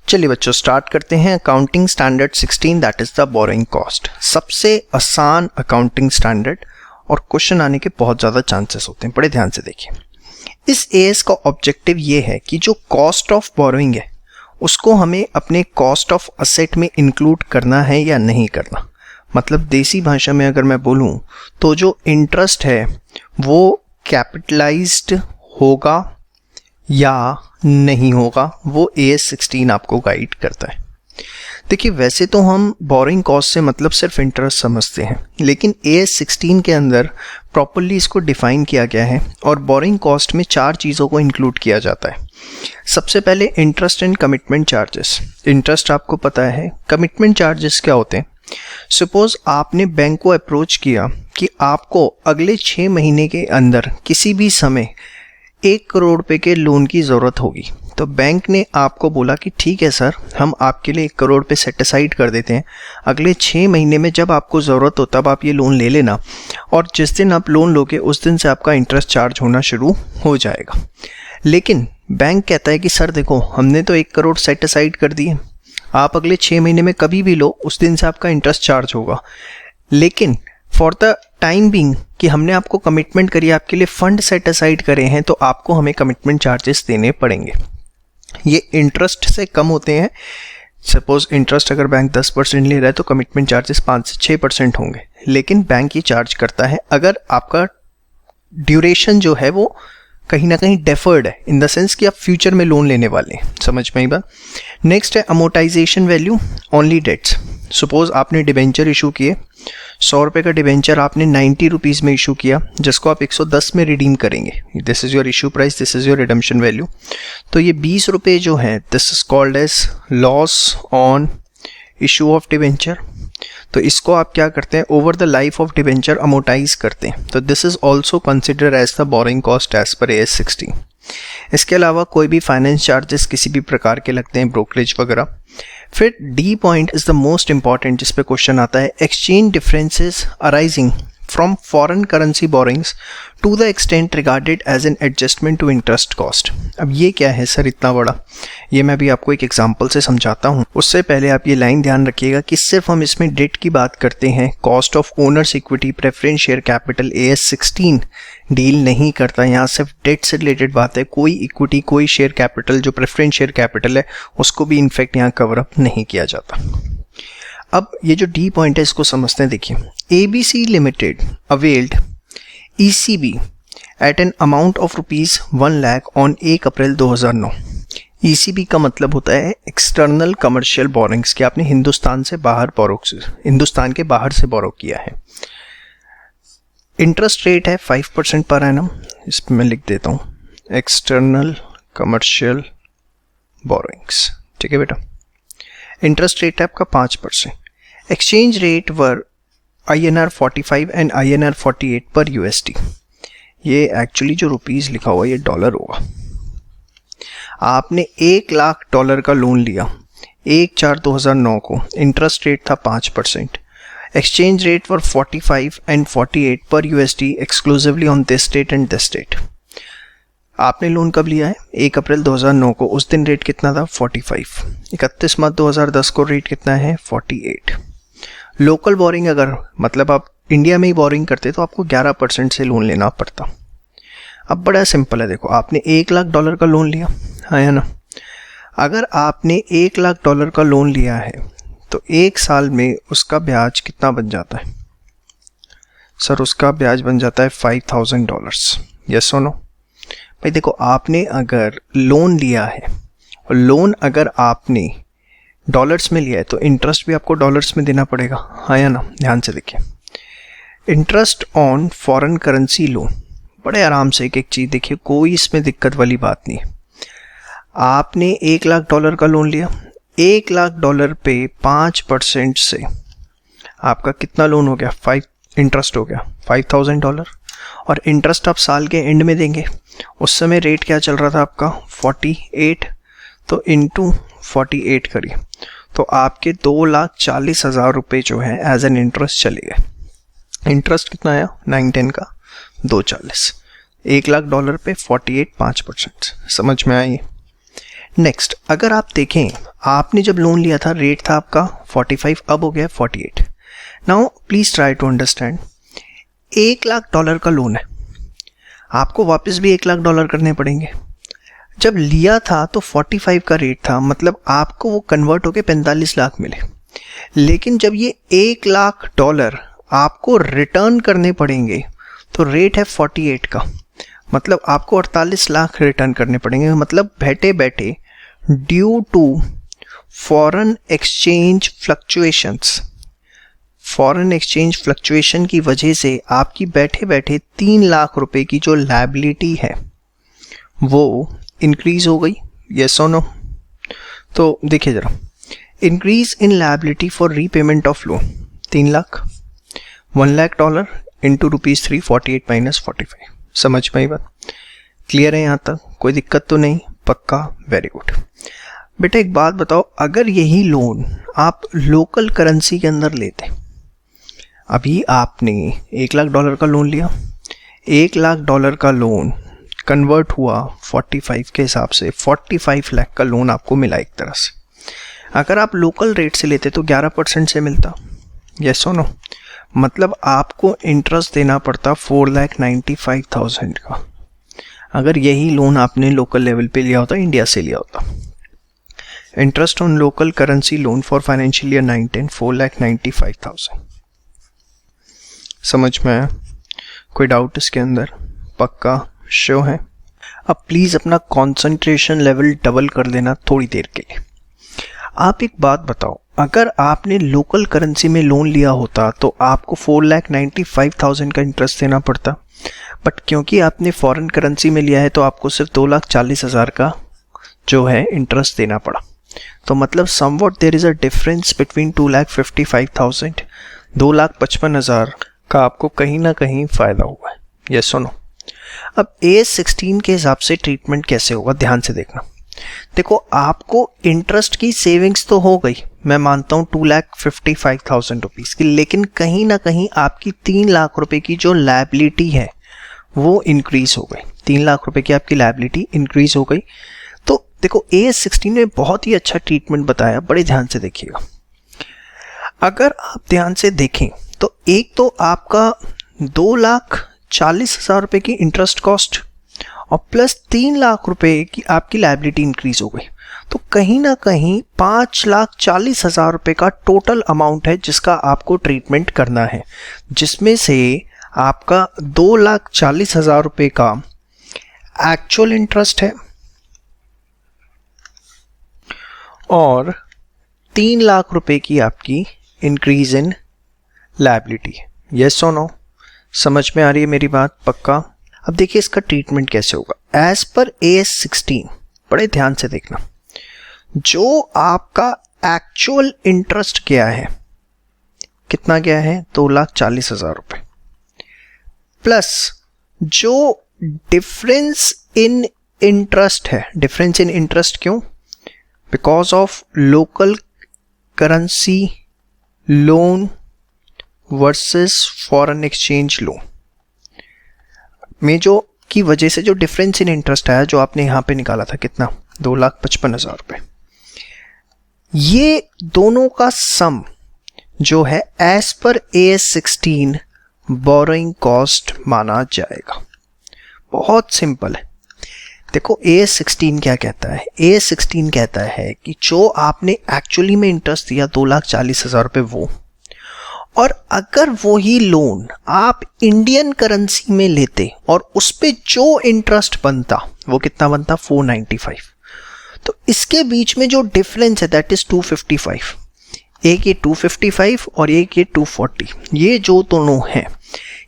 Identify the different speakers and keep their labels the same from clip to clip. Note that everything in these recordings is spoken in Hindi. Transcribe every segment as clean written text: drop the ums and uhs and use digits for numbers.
Speaker 1: चलिए बच्चों स्टार्ट करते हैं accounting standard 16 that is the borrowing cost. सबसे आसान अकाउंटिंग स्टैंडर्ड और क्वेश्चन आने के बहुत ज़्यादा चांसेस होते हैं। बड़े ध्यान से देखिए, इस एएस का ऑब्जेक्टिव ये है कि जो कॉस्ट ऑफ बोरोइंग है उसको हमें अपने कॉस्ट ऑफ असेट में इंक्लूड करना है या नहीं करना। मतलब देसी भाषा में अगर मैं बोलूँ तो जो इंटरेस्ट है वो कैपिटलाइज्ड होगा या नहीं होगा, वो एएस 16 आपको गाइड करता है। देखिए वैसे तो हम बोरोइंग कॉस्ट से मतलब सिर्फ इंटरेस्ट समझते हैं, लेकिन एएस 16 के अंदर प्रॉपर्ली इसको डिफाइन किया गया है और बोरोइंग कॉस्ट में 4 चीज़ों को इंक्लूड किया जाता है। सबसे पहले interest and commitment charges. Interest आपको पता है, कमिटमेंट चार्जेस क्या होते हैं। सपोज आपने बैंक को अप्रोच किया कि आपको अगले 6 महीने के अंदर किसी भी समय 1 करोड़ रुपए के लोन की ज़रूरत होगी, तो बैंक ने आपको बोला कि ठीक है सर, हम आपके लिए 1 करोड़ रुपए सेट असाइड कर देते हैं। अगले 6 महीने में जब आपको ज़रूरत हो तब आप ये लोन ले लेना, और जिस दिन आप लोन लोगे उस दिन से आपका इंटरेस्ट चार्ज होना शुरू हो जाएगा। लेकिन बैंक कहता है कि सर देखो, हमने तो 1 करोड़ सेट असाइड कर दिए, आप अगले 6 महीने में कभी भी लो उस दिन से आपका इंटरेस्ट चार्ज होगा। लेकिन फॉर द टाइम बीइंग कि हमने आपको कमिटमेंट करी, आपके लिए फंड सेट असाइड करे हैं, तो आपको हमें कमिटमेंट चार्जेस देने पड़ेंगे। ये इंटरेस्ट से कम होते हैं। सपोज इंटरेस्ट अगर बैंक 10% ले रहा है तो कमिटमेंट चार्जेस 5 से 6% होंगे, लेकिन बैंक ये चार्ज करता है अगर आपका ड्यूरेशन जो है वो कहीं ना कहीं डेफर्ड है, इन द सेंस कि आप फ्यूचर में लोन लेने वाले हैं। समझ में आई बात। नेक्स्ट है amortisation value only debts. Suppose आपने डिबेंचर इशू किए, 100 रुपये का डिबेंचर आपने 90 रुपीज़ में इशू किया, जिसको आप 110 में रिडीम करेंगे। This is your issue price, this is your redemption value. तो ये 20 रुपये जो है this is called as loss on issue of debenture. तो इसको आप क्या करते हैं, over the life of debenture amortise करते हैं। तो this is also consider as the borrowing cost as per AS 16। इसके अलावा कोई भी फाइनेंस चार्जेस किसी भी प्रकार के लगते हैं, ब्रोकरेज वगैरह। फिर D point is the most important, जिस पे क्वेश्चन आता है, exchange differences arising from foreign currency borrowings to the extent regarded as an adjustment to interest cost. अब ये क्या है सर इतना बड़ा, ये मैं भी आपको एक एग्जांपल से समझाता हूँ। उससे पहले आप ये लाइन ध्यान रखिएगा कि सिर्फ हम इसमें डेट की बात करते हैं, cost of owners equity preference share capital as 16 deal नहीं करता। यहाँ सिर्फ डेट से रिलेटेड बात है, कोई इक्विटी कोई शेयर कैपिटल जो प्रेफरेंस शेयर कैपिटल है उसको भी इनफैक्ट यहाँ कवर अप नहीं किया जाता। अब ये जो डी पॉइंट है इसको समझते हैं। देखिए, ABC limited availed ECB at an amount of ₹1 lakh on 1 April 2009। ECB का मतलब होता है एक्सटर्नल कमर्शियल बोरोइंग्स, कि आपने हिंदुस्तान से बाहर हिंदुस्तान के बाहर से बोरो किया है। इंटरेस्ट रेट है 5% पर एनम, इस पर मैं लिख देता हूँ एक्सटर्नल कमर्शियल बोरोइंग्स। ठीक है बेटा, इंटरेस्ट रेट है आपका 5%। Exchange rate were INR 45 and INR 48 पर USD। ये एक्चुअली जो रुपीज़ लिखा हुआ ये डॉलर होगा। आपने $1 लाख का लोन लिया 1/4/2009 को, इंटरेस्ट रेट था 5%। एक्सचेंज रेट वर 45 एंड 48 पर USD exclusively on this date and this date. आपने लोन कब लिया है, 1 अप्रैल 2009 को, उस दिन रेट कितना था 45। 31 मार्च 2010 को रेट कितना है 48। लोकल बोरिंग अगर मतलब आप इंडिया में ही बोरिंग करते तो आपको 11% से लोन लेना पड़ता। अब बड़ा सिंपल है, देखो आपने $1 लाख का लोन लिया है ना। अगर आपने $1 लाख का लोन लिया है तो 1 साल में उसका ब्याज कितना बन जाता है सर, उसका ब्याज बन जाता है $5000। यस और नो भाई। देखो आपने अगर लोन लिया है और लोन अगर आपने डॉलर्स में लिया है तो इंटरेस्ट भी आपको डॉलर्स में देना पड़ेगा, हाँ या ना। ध्यान से देखिए, interest on foreign currency loan, बड़े आराम से एक एक चीज़ देखिए, कोई इसमें दिक्कत वाली बात नहीं है। आपने $1 लाख का लोन लिया, $1 लाख पे 5% से आपका कितना लोन हो गया, 5 इंटरेस्ट हो गया $5000। और इंटरेस्ट आप साल के एंड में देंगे। उस समय रेट क्या चल रहा था आपका 48, तो इंटू 48 करिए तो आपके 2,40,000 रुपये जो है एज एन इंटरेस्ट चले गए। इंटरेस्ट कितना आया 9-10 का 240, $1 लाख पे 48 5%। समझ में आई। नेक्स्ट, अगर आप देखें, आपने जब लोन लिया था रेट था आपका 45, अब हो गया 48। Now please try to understand, $1,00,000 का लोन है, आपको वापस भी $1,00,000 करने पड़ेंगे। जब लिया था तो 45 का रेट था, मतलब आपको वो कन्वर्ट होके 45 लाख मिले। लेकिन जब ये $1,00,000 आपको रिटर्न करने पड़ेंगे तो रेट है 48 का, मतलब आपको 48 लाख रिटर्न करने पड़ेंगे। मतलब बैठे बैठे due to foreign exchange fluctuations, foreign exchange fluctuation की वजह से आपकी बैठे बैठे 3 लाख रुपए की जो लायबिलिटी है वो इंक्रीज हो गई। यस और नो? तो देखिए जरा, increase in liability for repayment of loan 3 lakh, $1,00,000 into ₹3 48 minus 45। समझ में आई बात? क्लियर है यहाँ तक? कोई दिक्कत तो नहीं? पक्का? Very good. बेटा एक बात बताओ, अगर यही लोन आप लोकल करेंसी के अंदर लेते, अभी आपने $1,00,000 का लोन लिया, $1,00,000 का लोन कन्वर्ट हुआ 45 के हिसाब से, 45 लाख का लोन आपको मिला एक तरह से। अगर आप लोकल रेट से लेते तो 11% से मिलता। यस और नो? मतलब आपको इंटरेस्ट देना पड़ता 4,95,000 का, अगर यही लोन आपने लोकल लेवल पे लिया होता, इंडिया से लिया होता। Interest on local currency loan for financial year 19 4,95,000। समझ में आया? कोई डाउट इसके अंदर? पक्का? श्योर है? अब प्लीज अपना कंसंट्रेशन लेवल डबल कर लेना थोड़ी देर के लिए। आप एक बात बताओ, अगर आपने लोकल करेंसी में लोन लिया होता तो आपको 4,95,000 का इंटरेस्ट देना पड़ता, बट क्योंकि आपने फॉरेन करेंसी में लिया है तो आपको सिर्फ 2,40,000 का जो है इंटरेस्ट देना पड़ा। तो मतलब somewhat there is a difference between 2,55,000, 2,55,000 का आपको कहीं ना कहीं फायदा हुआ है। यस और नो? अब AS 16 के हिसाब से ट्रीटमेंट कैसे होगा, ध्यान से देखना। देखो, आपको इंटरेस्ट की सेविंग्स तो हो गई, मैं मानता हूँ 2,55,000 रुपीज की, लेकिन कहीं ना कहीं आपकी 3 लाख रुपए की जो लायबिलिटी है वो इंक्रीज हो गई। 3 लाख रुपए की आपकी लायबिलिटी इंक्रीज हो गई। तो देखो, AS 16 ने बहुत ही अच्छा ट्रीटमेंट बताया, बड़े ध्यान से देखिएगा। अगर आप ध्यान से देखें तो एक तो आपका 2,40,000 रुपए की इंटरेस्ट कॉस्ट और प्लस 3 लाख रुपए की आपकी लायबिलिटी इंक्रीज हो गई, तो कहीं ना कहीं 5,40,000 रुपए का टोटल अमाउंट है जिसका आपको ट्रीटमेंट करना है, जिसमें से आपका 2,40,000 रुपए का एक्चुअल इंटरेस्ट है और 3 लाख रुपए की आपकी इंक्रीज इन लायबिलिटी है। यस और नो? समझ में आ रही है मेरी बात? पक्का? अब देखिए इसका ट्रीटमेंट कैसे होगा। एज पर AS 16, बड़े ध्यान से देखना, जो आपका एक्चुअल इंटरेस्ट गया है, कितना गया है? 2,40,000 रुपए, प्लस जो डिफरेंस इन इंटरेस्ट है। डिफरेंस इन इंटरेस्ट क्यों? Because of local currency loan versus foreign exchange loan में जो की वजह से जो डिफरेंस इन इंटरेस्ट आया, जो आपने यहां पे निकाला था, कितना? 2,55,000 रुपए। ये दोनों का सम जो है as per AS 16 borrowing cost माना जाएगा। बहुत सिंपल है। देखो, AS 16 क्या कहता है? AS 16 कहता है कि जो आपने एक्चुअली में इंटरेस्ट दिया 2,40,000 रुपए, वो, और अगर वही लोन आप इंडियन करेंसी में लेते और उस पे जो इंटरेस्ट बनता वो कितना बनता? 495। तो इसके बीच में जो डिफरेंस है दैट इज 255। एक ये 255 और एक ये 240, ये जो दोनों हैं,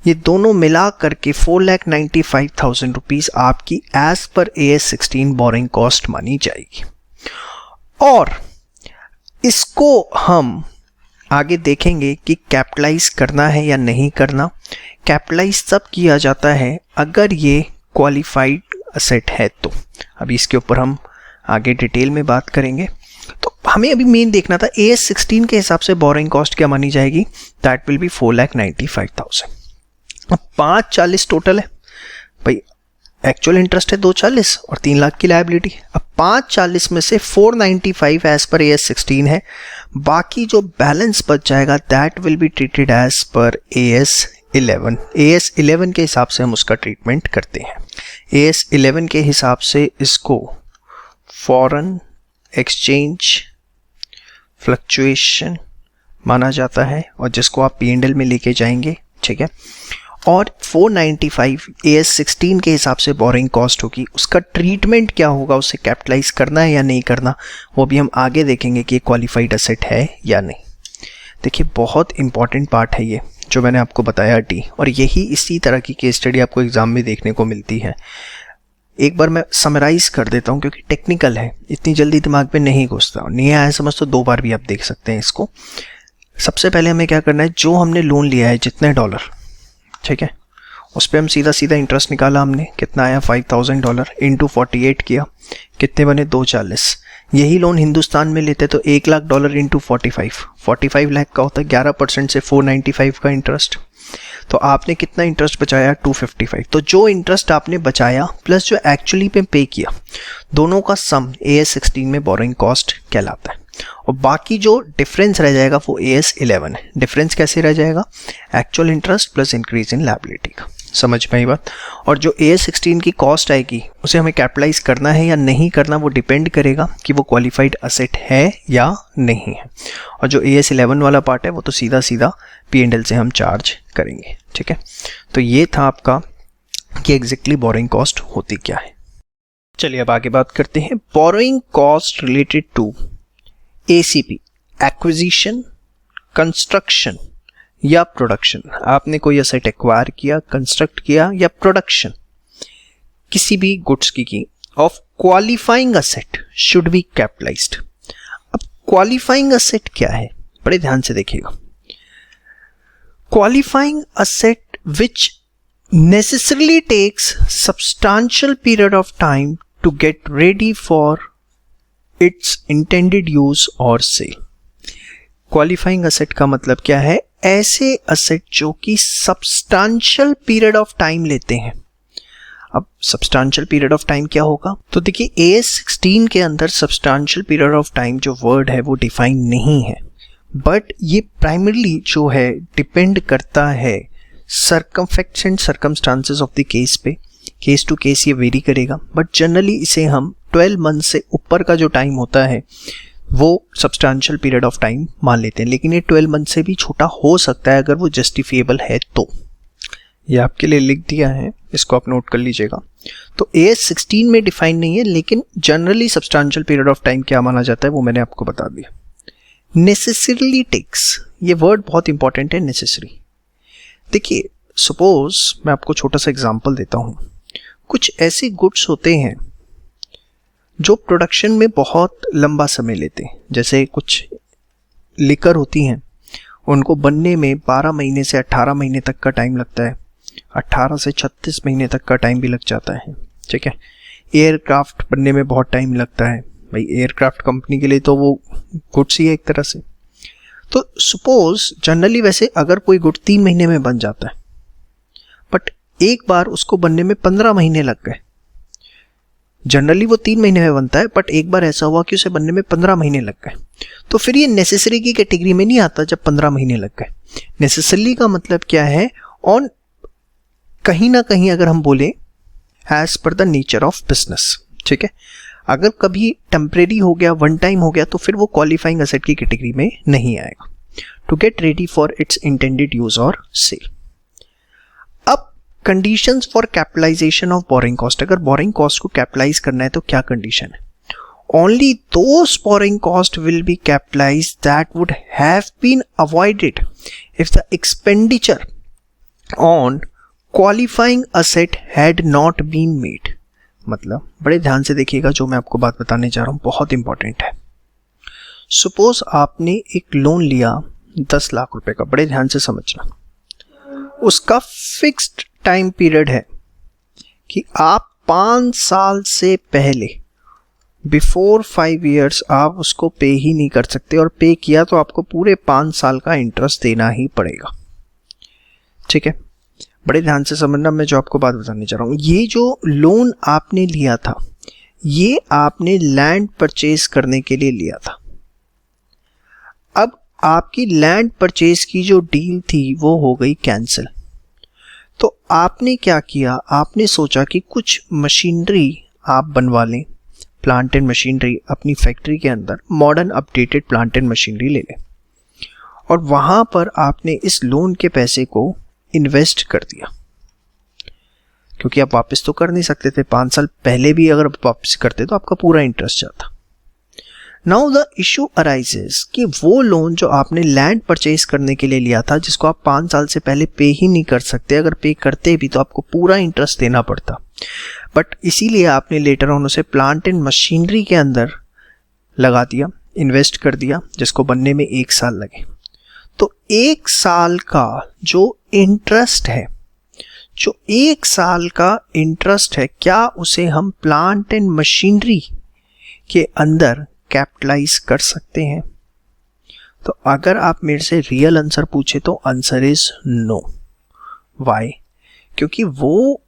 Speaker 1: ये दोनों मिला करके 4,95,000 रुपीज आपकी as per AS 16 borrowing cost मानी जाएगी। और इसको हम आगे देखेंगे कि कैपिटलाइज करना है या नहीं करना। कैपिटलाइज तब किया जाता है अगर ये क्वालिफाइड असेट है तो। अभी इसके ऊपर हम आगे डिटेल में बात करेंगे। तो हमें अभी मेन देखना था AS 16 के हिसाब से बोरिंग कॉस्ट क्या मानी जाएगी? That will B 4,95,000। अब 540 टोटल है भाई, एक्चुअल इंटरेस्ट है 240 और 3 लाख की लायबिलिटी। अब 540 में से 495 एज पर AS16 है, बाकी जो बैलेंस बच जाएगा that will be treated as per AS11। AS11 के हिसाब से हम उसका ट्रीटमेंट करते हैं। AS11 के हिसाब से इसको फॉरेन एक्सचेंज फ्लक्चुएशन माना जाता है और जिसको आप P&L में लेके जाएंगे, ठीक है। और 495 AS16 के हिसाब से बोरिंग कॉस्ट होगी। उसका ट्रीटमेंट क्या होगा, उसे कैपिटलाइज करना है या नहीं करना, वो भी हम आगे देखेंगे कि क्वालिफाइड एसेट है या नहीं। देखिए बहुत इंपॉर्टेंट पार्ट है ये जो मैंने आपको बताया टी, और यही इसी तरह की केस स्टडी आपको एग्जाम में देखने को मिलती है। एक बार मैं समराइज कर देता हूँ क्योंकि टेक्निकल है, इतनी जल्दी दिमाग में नहीं घुसता, नहीं आया समझ तो 2 बार भी आप देख सकते हैं इसको। सबसे पहले हमें क्या करना है, जो हमने लोन लिया है जितने डॉलर, ठीक है, उस पर हम सीधा सीधा इंटरेस्ट निकाला। हमने कितना आया $5000 इंटू 48 किया, कितने बने 240। यही लोन हिंदुस्तान में लेते तो $1,00,000 इंटू 45 लाख का होता है, 11% से 495 का इंटरेस्ट। तो आपने कितना इंटरेस्ट बचाया 255। तो जो इंटरेस्ट आपने बचाया प्लस जो एक्चुअली पे किया, दोनों का सम AS16 में बोरिंग कॉस्ट कहलाता है। और बाकी जो डिफरेंस रह जाएगा वो AS11 है। डिफरेंस कैसे रह जाएगा, actual interest plus increase in liability का। समझ में आई बात। और जो AS16 की कॉस्ट आएगी उसे हमें कैपिटलाइज करना है या नहीं करना, वो डिपेंड करेगा कि वो क्वालिफाइड असेट है या नहीं है। और जो AS11 वाला पार्ट है वो तो सीधा सीधा P&L से हम चार्ज करेंगे, ठीक है। तो ये था आपका कि एग्जैक्टली बोरिंग कॉस्ट होती क्या है। चलिए अब आगे बात करते हैं borrowing cost related to ACP, acquisition, construction या प्रोडक्शन। आपने कोई एसेट एक्वायर किया, कंस्ट्रक्ट किया या प्रोडक्शन किसी भी गुड्स की of qualifying asset should be capitalised. अब क्वालिफाइंग असेट क्या है, बड़े ध्यान से देखिएगा। Qualifying asset which necessarily takes substantial period of time to get ready for its intended use or sale। Qualifying asset का मतलब क्या है, ऐसे असेट जो कि सब्सटेंशियल पीरियड ऑफ टाइम लेते हैं। अब सब्सटेंशियल पीरियड ऑफ टाइम क्या होगा, तो देखिए AS16 के अंदर सब्सटेंशियल पीरियड ऑफ टाइम जो वर्ड है वो डिफाइन नहीं है, बट ये प्राइमरली जो है डिपेंड करता है सर्कमफेक्ट्स and circumstances of the case पे। केस टू केस ये वेरी करेगा, बट जनरली इसे हम 12 मंथ से ऊपर का जो टाइम होता है वो सब्सटेंशियल पीरियड ऑफ टाइम मान लेते हैं। लेकिन ये 12 मंथ से भी छोटा हो सकता है अगर वो जस्टिफिएबल है तो। ये आपके लिए लिख दिया है, इसको आप नोट कर लीजिएगा। तो AS16 में डिफाइन नहीं है, लेकिन generally substantial period of time क्या माना जाता है वो मैंने आपको बता दिया। नेसेसरीली टेक्स, ये वर्ड बहुत इंपॉर्टेंट है, नेसेसरी। देखिए सपोज मैं आपको छोटा सा एग्जांपल देता हूँ। कुछ ऐसे गुड्स होते हैं जो प्रोडक्शन में बहुत लंबा समय लेते हैं, जैसे कुछ लिकर होती हैं, उनको बनने में 12 महीने से 18 महीने तक का टाइम लगता है, 18 से 36 महीने तक का टाइम भी लग जाता है, ठीक है। एयरक्राफ्ट बनने में बहुत टाइम लगता है, भाई एयरक्राफ्ट कंपनी के लिए तो वो गुड्स ही है एक तरह से। तो सपोज जनरली वैसे अगर कोई गुड 3 महीने में बन जाता है, बट एक बार उसको बनने में 15 महीने लग गए। जनरली वो 3 महीने में बनता है, बट एक बार ऐसा हुआ कि उसे बनने में 15 महीने लग गए, तो फिर ये नेसेसरी की कैटेगरी में नहीं आता जब 15 महीने लग गए। नेसेसरी का मतलब क्या है, ऑन कहीं ना कहीं अगर हम बोले as per the nature of business, ठीक है। अगर कभी टेम्परेरी हो गया, वन टाइम हो गया, तो फिर वो क्वालिफाइंग एसेट की कैटेगरी में नहीं आएगा। To get ready for its intended use और सेल। अब conditions for capitalisation of borrowing cost, अगर बोरिंग कॉस्ट को कैपिटलाइज करना है तो क्या कंडीशन है, only those borrowing cost will be capitalised that would have been avoided if the expenditure on qualifying asset had not been made. मतलब बड़े ध्यान से देखिएगा, जो मैं आपको बात बताने जा रहा हूं बहुत इंपॉर्टेंट है। सपोज आपने एक लोन लिया 10 लाख रुपए का, बड़े ध्यान से समझना, उसका फिक्स्ड टाइम पीरियड है कि आप 5 साल से पहले बिफोर 5 years आप उसको पे ही नहीं कर सकते, और पे किया तो आपको पूरे 5 साल का इंटरेस्ट देना ही पड़ेगा, ठीक है। बड़े ध्यान से समझना, मैं जो आपको बात बताने जा रहा हूँ, ये जो लोन आपने लिया था ये आपने लैंड परचेज करने के लिए लिया था। अब आपकी लैंड परचेज की जो डील थी वो हो गई कैंसिल। तो आपने क्या किया, आपने सोचा कि कुछ मशीनरी आप बनवा लें, प्लांट एंड मशीनरी अपनी फैक्ट्री के अंदर, modern updated plant and machinery ले लें, और वहां पर आपने इस लोन के पैसे को इन्वेस्ट कर दिया, क्योंकि आप वापस तो कर नहीं सकते थे। 5 साल पहले भी अगर वापस करते तो आपका पूरा इंटरेस्ट जाता। नाउ द इशू अराइजेस कि वो लोन जो आपने लैंड परचेज करने के लिए लिया था, जिसको आप 5 साल से पहले पे ही नहीं कर सकते, अगर पे करते भी तो आपको पूरा इंटरेस्ट देना पड़ता, बट इसीलिए आपने लेटर ऑन उसे प्लांट एंड मशीनरी के अंदर लगा दिया, इन्वेस्ट कर दिया, जिसको बनने में 1 साल लगे। तो 1 साल का जो इंटरेस्ट है, जो 1 साल का इंटरेस्ट है, क्या उसे हम प्लांट एंड मशीनरी के अंदर कैपिटलाइज कर सकते हैं? तो अगर आप मेरे से रियल आंसर पूछे तो आंसर इज नो। व्हाई? क्योंकि वो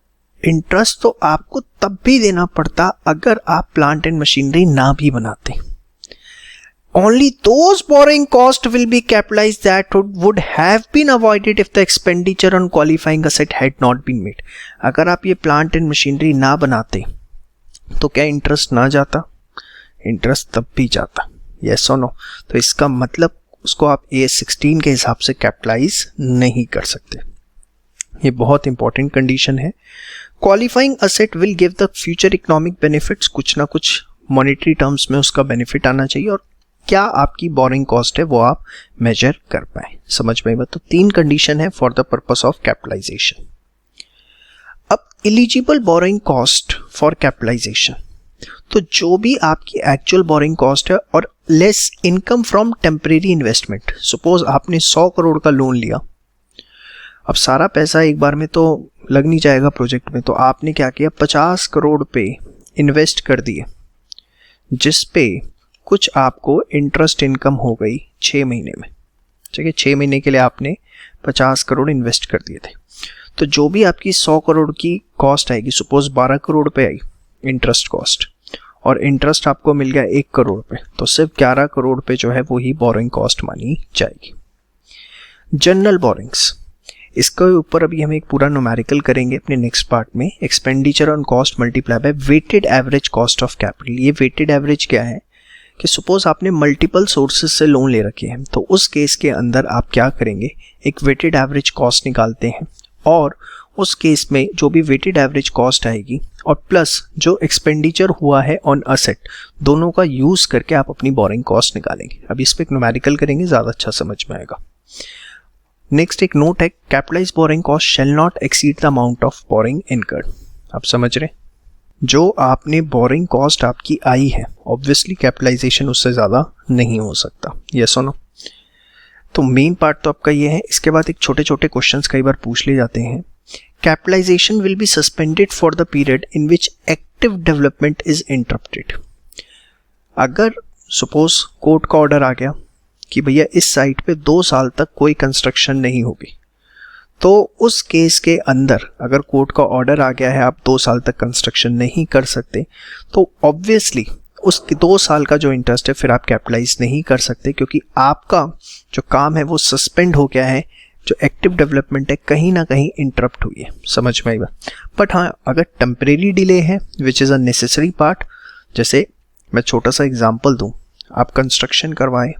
Speaker 1: इंटरेस्ट तो आपको तब भी देना पड़ता अगर आप प्लांट एंड मशीनरी ना भी बनाते। Only those borrowing cost will be capitalized that would have been avoided if the expenditure on qualifying asset had not been made. अगर आप ये प्लांट एंड मशीनरी ना बनाते तो क्या इंटरेस्ट ना जाता? इंटरेस्ट तब भी जाता। यस और नो? तो इसका मतलब उसको आप AS16 के हिसाब से कैपिटलाइज नहीं कर सकते। ये बहुत इंपॉर्टेंट कंडीशन है। Qualifying asset will give the future economic benefits, कुछ ना कुछ मॉनेटरी टर्म्स में उसका बेनिफिट आना चाहिए, और क्या आपकी बोरिंग कॉस्ट है वो आप मेजर कर पाए। समझ में? तो 3 कंडीशन है for the purpose of capitalisation. अब eligible borrowing cost for capitalisation, तो जो भी आपकी एक्चुअल बोरिंग कॉस्ट है और less income from temporary investment. Suppose आपने 100 करोड़ का लोन लिया, अब सारा पैसा एक बार में तो लग नहीं जाएगा प्रोजेक्ट में, तो आपने क्या किया, 50 करोड़ पे इन्वेस्ट कर दिए, जिस पे कुछ आपको इंटरेस्ट इनकम हो गई 6 महीने में। ठीक है, 6 महीने के लिए आपने 50 करोड़ इन्वेस्ट कर दिए थे। तो जो भी आपकी 100 करोड़ की कॉस्ट आएगी, सपोज 12 करोड़ पे आई इंटरेस्ट कॉस्ट, और इंटरेस्ट आपको मिल गया 1 करोड़ पे, तो सिर्फ 11 करोड़ पे जो है वो ही बोरिंग कॉस्ट मानी जाएगी। जनरल बोरिंग्स, इसके ऊपर अभी हम एक पूरा न्यूमेरिकल करेंगे अपने नेक्स्ट पार्ट में। Expenditure on cost multiply by weighted average cost of capital. ये वेटेड एवरेज क्या है कि सपोज आपने मल्टीपल सोर्सेज से लोन ले रखे हैं, तो उस केस के अंदर आप क्या करेंगे, एक वेटेड एवरेज कॉस्ट निकालते हैं, और उस केस में जो भी वेटेड एवरेज कॉस्ट आएगी और प्लस जो एक्सपेंडिचर हुआ है ऑन असेट, दोनों का यूज करके आप अपनी बोरिंग कॉस्ट निकालेंगे। अब इस पे एक न्यूमेरिकल करेंगे, ज़्यादा अच्छा समझ में आएगा। नेक्स्ट एक नोट है, capitalise borrowing cost shall not exceed the amount of borrowing incurred. आप समझ रहे, जो आपने बोरिंग कॉस्ट आपकी आई है, ऑब्वियसली कैपिटलाइजेशन उससे ज़्यादा नहीं हो सकता। यस और नो? तो मेन पार्ट तो आपका ये है। इसके बाद एक छोटे छोटे क्वेश्चंस कई बार पूछ ले जाते हैं। Capitalisation will be suspended for the period in which active development is interrupted. अगर सपोज कोर्ट का ऑर्डर आ गया कि भैया इस साइट पे 2 साल तक कोई कंस्ट्रक्शन नहीं होगी, तो उस केस के अंदर अगर कोर्ट का ऑर्डर आ गया है आप 2 साल तक कंस्ट्रक्शन नहीं कर सकते, तो ऑब्वियसली उस 2 साल का जो इंटरेस्ट है फिर आप कैपिटलाइज नहीं कर सकते, क्योंकि आपका जो काम है वो सस्पेंड हो गया है, जो एक्टिव डेवलपमेंट है कहीं ना कहीं इंटरप्ट हुई है। समझ में आएगा? बट हाँ, अगर टेम्परेरी डिले है which is a necessary part, जैसे मैं छोटा सा एग्जांपल दूं, आप कंस्ट्रक्शन करवाए,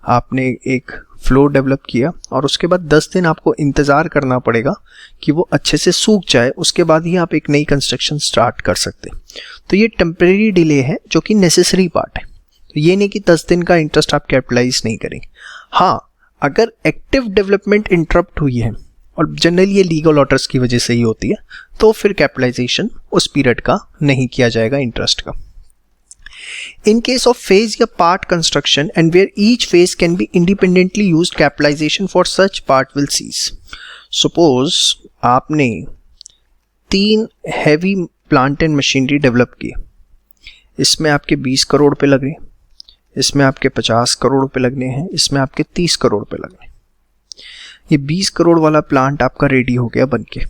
Speaker 1: आपने एक फ्लोर डेवलप किया और उसके बाद 10 दिन आपको इंतज़ार करना पड़ेगा कि वो अच्छे से सूख जाए, उसके बाद ही आप एक नई कंस्ट्रक्शन स्टार्ट कर सकते। तो ये टेम्परेरी डिले है जो कि नेसेसरी पार्ट है। तो ये नहीं कि 10 दिन का इंटरेस्ट आप कैपिटलाइज नहीं करेंगे। हाँ, अगर एक्टिव डेवलपमेंट इंटरप्ट हुई है, और जनरली ये लीगल ऑर्डर्स की वजह से ही होती है, तो फिर कैपिटलाइजेशन उस पीरियड का नहीं किया जाएगा इंटरेस्ट का। In case of phase या part construction and where each phase can be independently used, capitalization for such part will cease. Suppose आपने 3 heavy plant and machinery develop किए, इसमें आपके 20 करोड़ पे लगे, इसमें आपके 50 करोड़ पे लगने हैं, इसमें आपके 30 करोड़ पे लगने। ये 20 करोड़ वाला प्लांट आपका रेडी हो गया बन के,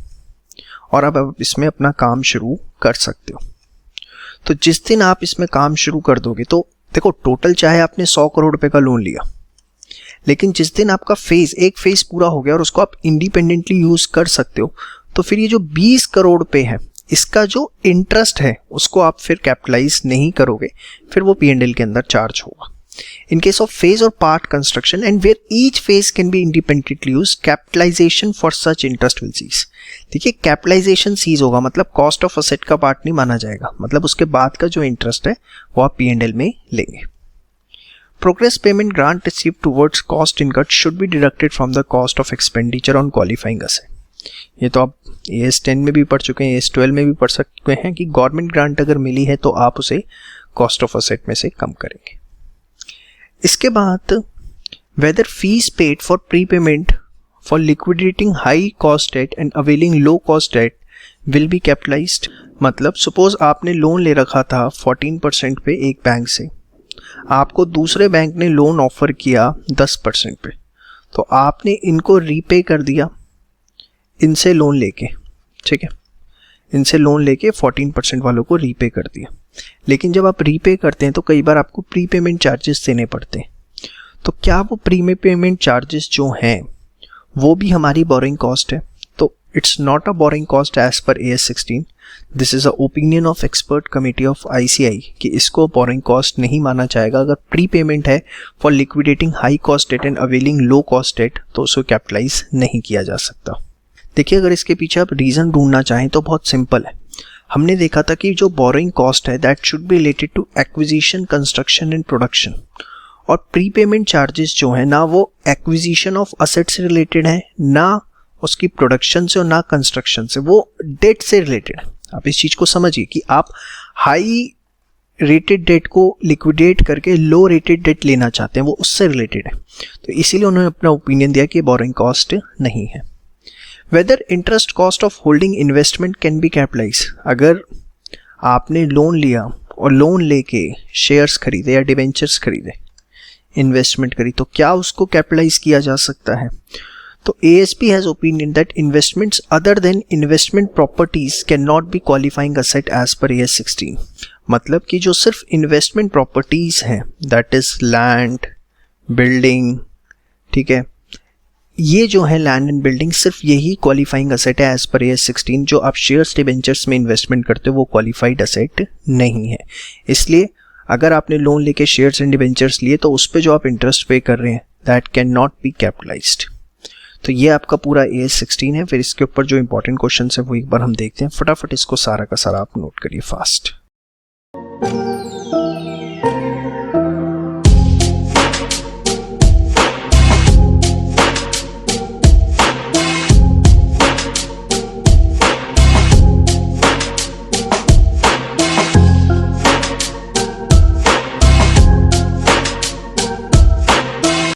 Speaker 1: और अब आप इसमें अपना काम शुरू कर सकते हो। तो जिस दिन आप इसमें काम शुरू कर दोगे, तो देखो टोटल चाहे आपने 100 करोड़ रुपए का लोन लिया, लेकिन जिस दिन आपका एक फेज पूरा हो गया और उसको आप इंडिपेंडेंटली यूज कर सकते हो, तो फिर ये जो 20 करोड़ रुपए है, इसका जो इंटरेस्ट है उसको आप फिर कैपिटलाइज नहीं करोगे, फिर वो P&L के अंदर चार्ज होगा। In case of phase or part construction and where each phase can be independently used, capitalization for such interest will cease। देखिए कैपिटलाइजेशन सीज होगा, मतलब कॉस्ट ऑफ असेट का पार्ट नहीं माना जाएगा, मतलब उसके बाद का जो इंटरेस्ट है वो आप P&L में लेंगे। Progress payment grant received towards cost incurred should be deducted from the cost of expenditure on qualifying asset। ये तो आप AS10 में भी पढ़ चुके हैं, AS12 में भी पढ़ सकते हैं कि गवर्नमेंट ग्रांट अगर मिली है तो आप उसे कॉस्ट ऑफ असेट में से कम करेंगे। इसके बाद whether fees paid for prepayment for liquidating high cost debt and availing low cost debt will be capitalized। मतलब सपोज आपने लोन ले रखा था 14% पे एक बैंक से, आपको दूसरे बैंक ने लोन ऑफर किया 10% पे, तो आपने इनको रीपे कर दिया इनसे लोन लेके, ठीक है, इनसे लोन लेके 14% वालों को रीपे कर दिया। लेकिन जब आप रीपे करते हैं तो कई बार आपको प्री पेमेंट चार्जेस देने पड़ते हैं, तो क्या वो प्री पेमेंट चार्जेस जो हैं वो भी हमारी बोरिंग कॉस्ट है? तो it's not a borrowing cost as per AS16। This is a opinion of expert committee of ICAI कि इसको बोरिंग कॉस्ट नहीं माना जाएगा। अगर प्री पेमेंट है for liquidating high cost debt and availing low cost debt तो उसको कैपिटलाइज नहीं किया जा सकता। देखिए अगर इसके पीछे आप रीजन ढूंढना चाहें तो बहुत सिंपल है। हमने देखा था कि जो बोरिंग कॉस्ट है that should be related to acquisition, construction and production, और प्रीपेमेंट चार्जेस जो है ना वो एक्विजिशन ऑफ असेट से रिलेटेड है, ना उसकी प्रोडक्शन से और ना कंस्ट्रक्शन से, वो डेट से रिलेटेड है। आप इस चीज को समझिए कि आप हाई रेटेड डेट को लिक्विडेट करके लो रेटेड डेट लेना चाहते हैं, वो उससे रिलेटेड है। तो इसीलिए उन्होंने अपना ओपिनियन दिया कि बोरिंग कॉस्ट नहीं है। Whether interest cost of holding investment can be capitalise. अगर आपने लोन लिया और लोन लेके शेयर्स खरीदे या डिवेंचर्स खरीदे, इन्वेस्टमेंट करी, तो क्या उसको कैपिटलाइज किया जा सकता है? तो ASB has opinion that investments other than investment properties can not be qualifying asset as per AS16। मतलब कि जो सिर्फ इन्वेस्टमेंट प्रॉपर्टीज हैं, दैट इज लैंड, बिल्डिंग, ठीक है, ये जो है लैंड एंड बिल्डिंग, सिर्फ यही क्वालिफाइंग असेट है एज पर AS16। जो आप शेयर्स डिबेंचर्स में इन्वेस्टमेंट करते हो वो क्वालिफाइड असेट नहीं है। इसलिए अगर आपने लोन लेके शेयर्स एंड डिबेंचर्स लिए तो उस पे जो आप इंटरेस्ट पे कर रहे हैं that can not B capitalised. तो ये आपका पूरा AS16 है। फिर इसके ऊपर जो इंपॉर्टेंट क्वेश्चन है वो एक बार हम देखते हैं। फटाफट इसको सारा का सारा आप नोट करिए फास्ट।